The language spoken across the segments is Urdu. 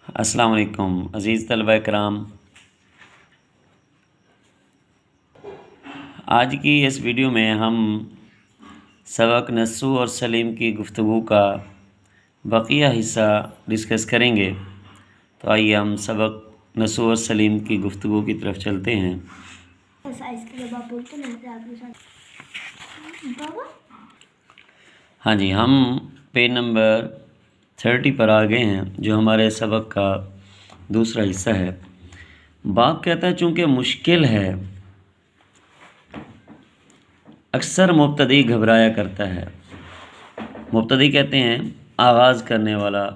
السلام علیکم عزیز طلبہ کرام، آج کی اس ویڈیو میں ہم سبق نسو اور سلیم کی گفتگو کا بقیہ حصہ ڈسکس کریں گے۔ تو آئیے ہم سبق نسو اور سلیم کی گفتگو کی طرف چلتے ہیں۔ ہاں جی، ہم پیج نمبر 30 پر آ گئے ہیں، جو ہمارے سبق کا دوسرا حصہ ہے۔ باپ کہتا ہے چونکہ مشکل ہے، اکثر مبتدی گھبرایا کرتا ہے۔ مبتدی کہتے ہیں آغاز کرنے والا۔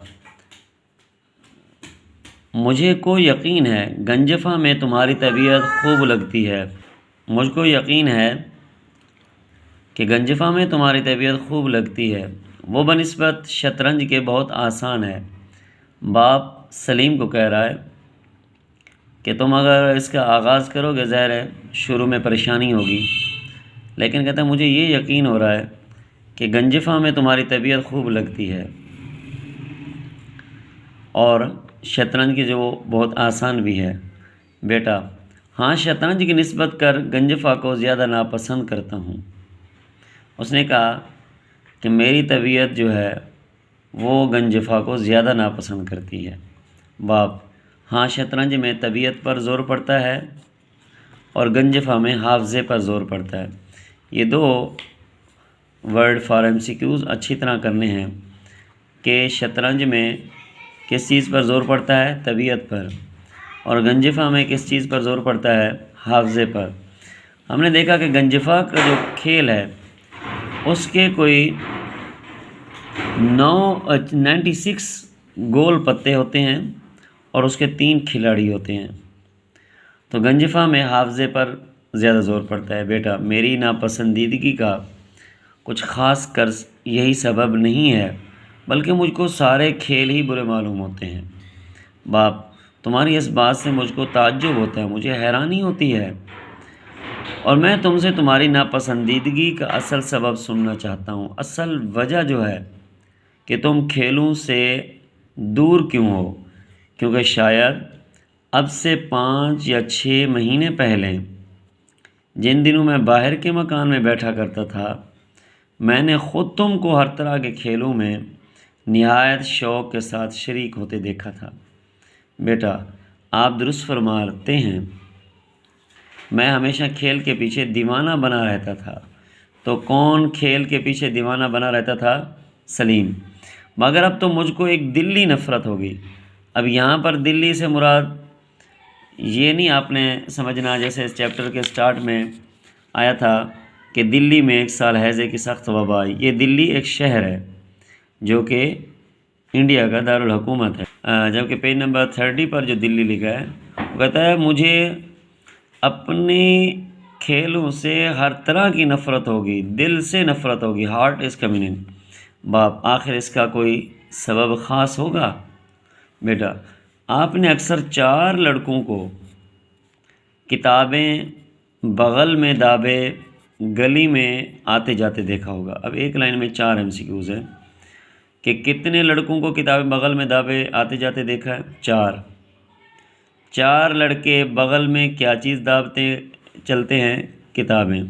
مجھے کو یقین ہے گنجفہ میں تمہاری طبیعت خوب لگتی ہے۔ مجھ کو یقین ہے کہ گنجفہ میں تمہاری طبیعت خوب لگتی ہے، وہ بنسبت شطرنج کے بہت آسان ہے۔ باپ سلیم کو کہہ رہا ہے کہ تم اگر اس کا آغاز کرو گے، ظاہر ہے شروع میں پریشانی ہوگی، لیکن کہتا ہے مجھے یہ یقین ہو رہا ہے کہ گنجفہ میں تمہاری طبیعت خوب لگتی ہے اور شطرنج کی جو بہت آسان بھی ہے۔ بیٹا ہاں، شطرنج کی نسبت کر گنجفہ کو زیادہ ناپسند کرتا ہوں۔ اس نے کہا کہ میری طبیعت جو ہے وہ گنجفہ کو زیادہ ناپسند کرتی ہے۔ باپ ہاں، شطرنج میں طبیعت پر زور پڑتا ہے اور گنجفہ میں حافظے پر زور پڑتا ہے۔ یہ دو ورڈ فار MCQs اچھی طرح کرنے ہیں کہ شطرنج میں کس چیز پر زور پڑتا ہے؟ طبیعت پر، اور گنجفہ میں کس چیز پر زور پڑتا ہے؟ حافظے پر۔ ہم نے دیکھا کہ گنجفہ کا جو کھیل ہے اس کے کوئی 96 گول پتے ہوتے ہیں اور اس کے 3 کھلاڑی ہوتے ہیں، تو گنجفہ میں حافظے پر زیادہ زور پڑتا ہے۔ بیٹا میری ناپسندیدگی کا کچھ خاص کر یہی سبب نہیں ہے، بلکہ مجھ کو سارے کھیل ہی برے معلوم ہوتے ہیں۔ باپ تمہاری اس بات سے مجھ کو تعجب ہوتا ہے، مجھے حیرانی ہوتی ہے، اور میں تم سے تمہاری ناپسندیدگی کا اصل سبب سننا چاہتا ہوں۔ اصل وجہ جو ہے کہ تم کھیلوں سے دور کیوں ہو، کیونکہ شاید اب سے 5 یا 6 مہینے پہلے جن دنوں میں باہر کے مکان میں بیٹھا کرتا تھا، میں نے خود تم کو ہر طرح کے کھیلوں میں نہایت شوق کے ساتھ شریک ہوتے دیکھا تھا۔ بیٹا آپ درست فرماتے ہیں، میں ہمیشہ کھیل کے پیچھے دیوانہ بنا رہتا تھا۔ تو کون کھیل کے پیچھے دیوانہ بنا رہتا تھا؟ سلیم۔ مگر اب تو مجھ کو ایک دلی نفرت ہوگی۔ اب یہاں پر دلی سے مراد یہ نہیں آپ نے سمجھنا جیسے اس چیپٹر کے سٹارٹ میں آیا تھا کہ دلی میں 1 سال ہیضے کی سخت وبا آئی۔ یہ دلی ایک شہر ہے جو کہ انڈیا کا دارالحکومت ہے، جبکہ پیج نمبر 30 پر جو دلی لکھا ہے وہ کہتا ہے مجھے اپنے کھیلوں سے ہر طرح کی نفرت ہوگی، دل سے نفرت ہوگی، ہارٹ از کمنگ۔ باپ آخر اس کا کوئی سبب خاص ہوگا؟ بیٹا آپ نے اکثر 4 لڑکوں کو کتابیں بغل میں دابے گلی میں آتے جاتے دیکھا ہوگا۔ اب ایک لائن میں 4 MCQs ہیں کہ کتنے لڑکوں کو کتابیں بغل میں دابے آتے جاتے دیکھا ہے؟ 4 لڑکے بغل میں کیا چیز دابتے چلتے ہیں؟ کتابیں۔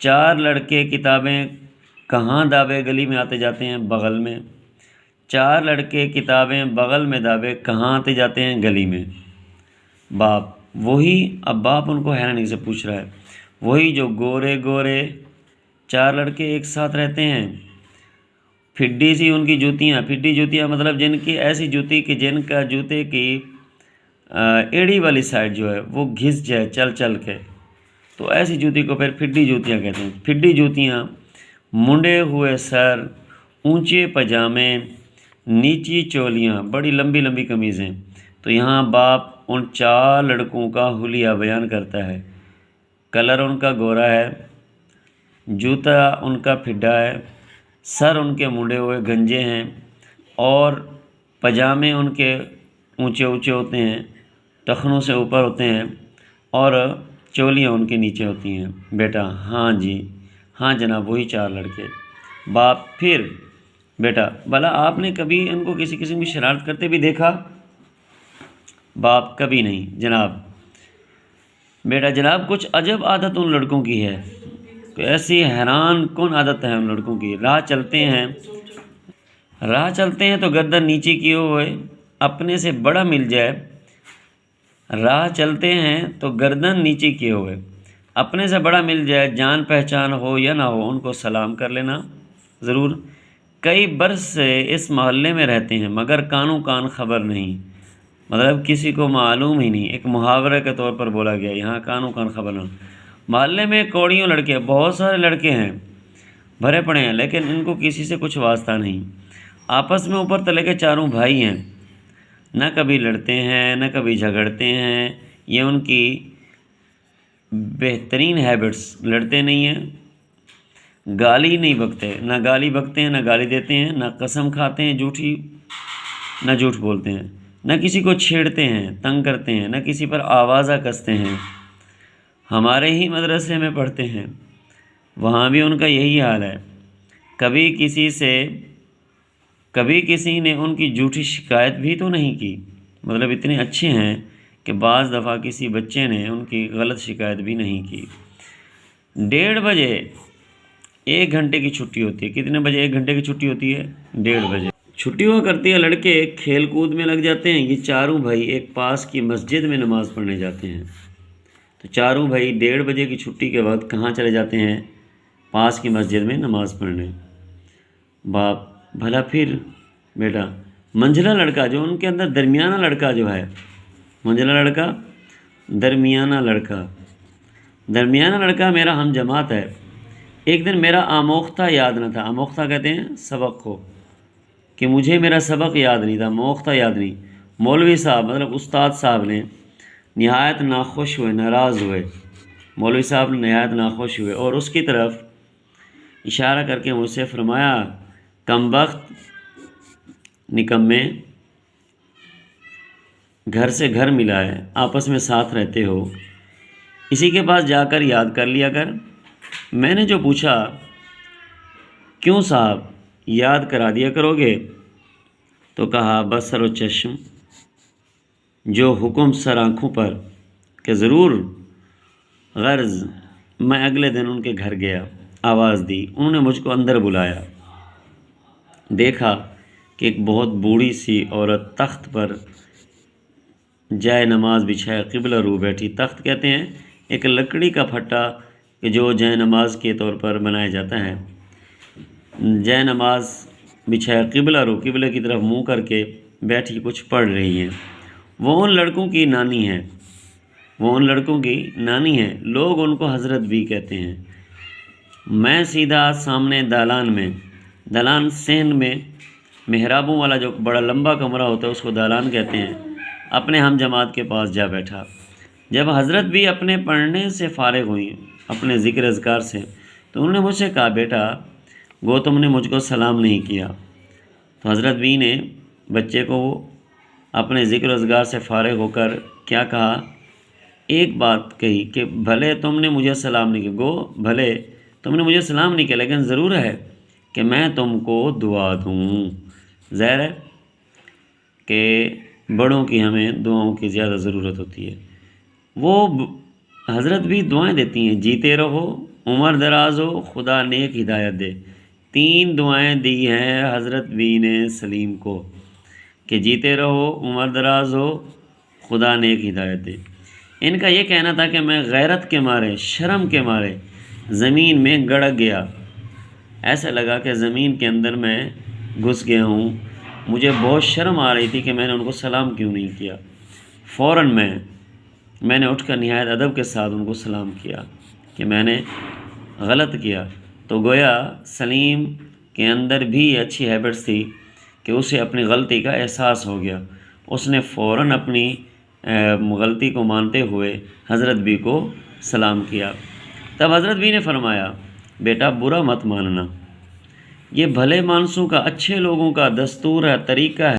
4 لڑکے کتابیں کہاں دابے گلی میں آتے جاتے ہیں؟ بغل میں۔ 4 لڑکے کتابیں بغل میں دابے کہاں آتے جاتے ہیں؟ گلی میں۔ باپ وہی، اب باپ ان کو حیرانی سے پوچھ رہا ہے، وہی جو گورے گورے 4 لڑکے ایک ساتھ رہتے ہیں، پھڈی سی ان کی جوتیاں، پھڈی جوتیاں مطلب جن کی ایسی جوتی کہ جن کا جوتے کی ایڑی والی سائڈ جو ہے وہ گھس جائے چل چل کے، تو ایسی جوتی کو پھر پھڈی جوتیاں کہتے ہیں۔ پھڈی جوتیاں، منڈے ہوئے سر، اونچے پجامے، نیچی چولیاں، بڑی لمبی لمبی قمیضیں۔ تو یہاں باپ ان 4 لڑکوں کا حلیہ بیان کرتا ہے۔ کلر ان کا گورا ہے، جوتا ان کا پھڈا ہے، سر ان کے منڈے ہوئے گنجے ہیں، اور پجامے ان کے اونچے اونچے ہوتے ہیں، ٹخنوں سے اوپر ہوتے ہیں، اور چولیاں ان کے نیچے ہوتی ہیں۔ بیٹا ہاں جی، ہاں جناب، وہی 4 لڑکے۔ باپ پھر بیٹا بھلا آپ نے کبھی ان کو کسی قسم کی شرارت کرتے بھی دیکھا؟ باپ کبھی نہیں جناب۔ بیٹا جناب کچھ عجب عادت ان لڑکوں کی ہے، ایسی حیران کن عادت ہے ان لڑکوں کی۔ راہ چلتے ہیں تو گردن نیچے کیے ہوئے اپنے سے بڑا مل جائے، راہ چلتے ہیں تو گردن نیچے کیے ہوئے اپنے سے بڑا مل جائے، جان پہچان ہو یا نہ ہو ان کو سلام کر لینا ضرور۔ کئی برس سے اس محلے میں رہتے ہیں مگر کانوں کان خبر نہیں، مطلب کسی کو معلوم ہی نہیں، ایک محاورے کے طور پر بولا گیا، یہاں کانوں کان خبر نہ۔ محلے میں کوڑیوں لڑکے، بہت سارے لڑکے ہیں بھرے پڑے ہیں لیکن ان کو کسی سے کچھ واسطہ نہیں، آپس میں اوپر تلے کے چاروں بھائی ہیں، نہ کبھی لڑتے ہیں نہ کبھی جھگڑتے ہیں، یہ ان کی بہترین ہیبٹس۔ لڑتے نہیں ہیں، گالی نہیں بکتے، نہ گالی بکتے ہیں نہ گالی دیتے ہیں، نہ قسم کھاتے ہیں جھوٹی، نہ جھوٹ بولتے ہیں، نہ کسی کو چھیڑتے ہیں تنگ کرتے ہیں، نہ کسی پر آوازہ کستے ہیں۔ ہمارے ہی مدرسے میں پڑھتے ہیں، وہاں بھی ان کا یہی حال ہے، کبھی کسی نے ان کی جھوٹی شکایت بھی تو نہیں کی، مطلب اتنے اچھے ہیں کہ بعض دفعہ کسی بچے نے ان کی غلط شکایت بھی نہیں کی۔ 1:30 بجے 1 گھنٹے کی چھٹی ہوتی ہے۔ کتنے بجے 1 گھنٹے کی چھٹی ہوتی ہے؟ 1:30 بجے چھٹی ہوا کرتی ہے، لڑکے کھیل کود میں لگ جاتے ہیں۔ یہ چاروں بھائی ایک پاس کی مسجد میں نماز پڑھنے جاتے ہیں، تو چاروں بھائی 1:30 بجے کی چھٹی کے وقت کہاں چلے جاتے ہیں؟ پاس کی مسجد میں نماز پڑھنے۔ باپ بھلا پھر بیٹا منجھلا لڑکا جو ان کے اندر درمیانہ لڑکا جو ہے، منجھلا لڑکا درمیانہ لڑکا میرا ہم جماعت ہے۔ ایک دن میرا آموختہ یاد نہ تھا، آموختہ کہتے ہیں سبق کو، کہ مجھے میرا سبق یاد نہیں تھا، آموختہ یاد نہیں۔ مولوی صاحب مطلب استاد صاحب نے نہایت ناخوش ہوئے، ناراض ہوئے، مولوی صاحب نہایت ناخوش ہوئے اور اس کی طرف اشارہ کر کے مجھ سے فرمایا، کم بخت نکمے، گھر سے گھر ملا ہے، آپس میں ساتھ رہتے ہو، اسی کے پاس جا کر یاد کر لیا کر۔ میں نے جو پوچھا، کیوں صاحب یاد کرا دیا کرو گے؟ تو کہا بسر و چشم، جو حکم سر آنکھوں پر، کہ ضرور۔ غرض میں اگلے دن ان کے گھر گیا، آواز دی، انہوں نے مجھ کو اندر بلایا، دیکھا کہ ایک بہت بوڑھی سی عورت تخت پر جائے نماز بچھائے قبلہ رو بیٹھی۔ تخت کہتے ہیں ایک لکڑی کا پھٹا کہ جو جائے نماز کے طور پر بنایا جاتا ہے۔ جائے نماز بچھائے قبلہ رو، قبلہ کی طرف منہ کر کے بیٹھی کچھ پڑھ رہی ہیں۔ وہ ان لڑکوں کی نانی ہے، لوگ ان کو حضرت بھی کہتے ہیں۔ میں سیدھا سامنے دالان صحن میں محرابوں والا جو بڑا لمبا کمرہ ہوتا ہے اس کو دالان کہتے ہیں، اپنے ہم جماعت کے پاس جا بیٹھا۔ جب حضرت بھی اپنے پڑھنے سے فارغ ہوئی، اپنے ذکر اذکار سے، تو انہوں نے مجھ سے کہا، بیٹا گو تم نے مجھ کو سلام نہیں کیا۔ تو حضرت بھی نے بچے کو اپنے ذکر اذکار سے فارغ ہو کر کیا کہا؟ ایک بات کہی کہ بھلے تم نے مجھے سلام نہیں کیا، لیکن ضرور ہے کہ میں تم کو دعا دوں۔ ظاہر ہے کہ بڑوں کی ہمیں دعاؤں کی زیادہ ضرورت ہوتی ہے۔ وہ حضرت بھی دعائیں دیتی ہیں، جیتے رہو، عمر دراز ہو، خدا نیک ہدایت دے۔ 3 دعائیں دی ہیں حضرت بھی نے سلیم کو، کہ جیتے رہو، عمر دراز ہو، خدا نیک ہدایت دے۔ ان کا یہ کہنا تھا کہ میں غیرت کے مارے، شرم کے مارے زمین میں گڑک گیا، ایسا لگا کہ زمین کے اندر میں گھس گیا ہوں۔ مجھے بہت شرم آ رہی تھی کہ میں نے ان کو سلام کیوں نہیں کیا۔ فوراً میں نے اٹھ کر نہایت ادب کے ساتھ ان کو سلام کیا کہ میں نے غلط کیا۔ تو گویا سلیم کے اندر بھی یہ اچھی ہیبٹس تھی کہ اسے اپنی غلطی کا احساس ہو گیا، اس نے فوراً اپنی غلطی کو مانتے ہوئے حضرت بھی کو سلام کیا۔ تب حضرت بھی نے فرمایا، بیٹا برا مت ماننا، یہ بھلے مانسوں کا، اچھے لوگوں کا دستور ہے، طریقہ ہے۔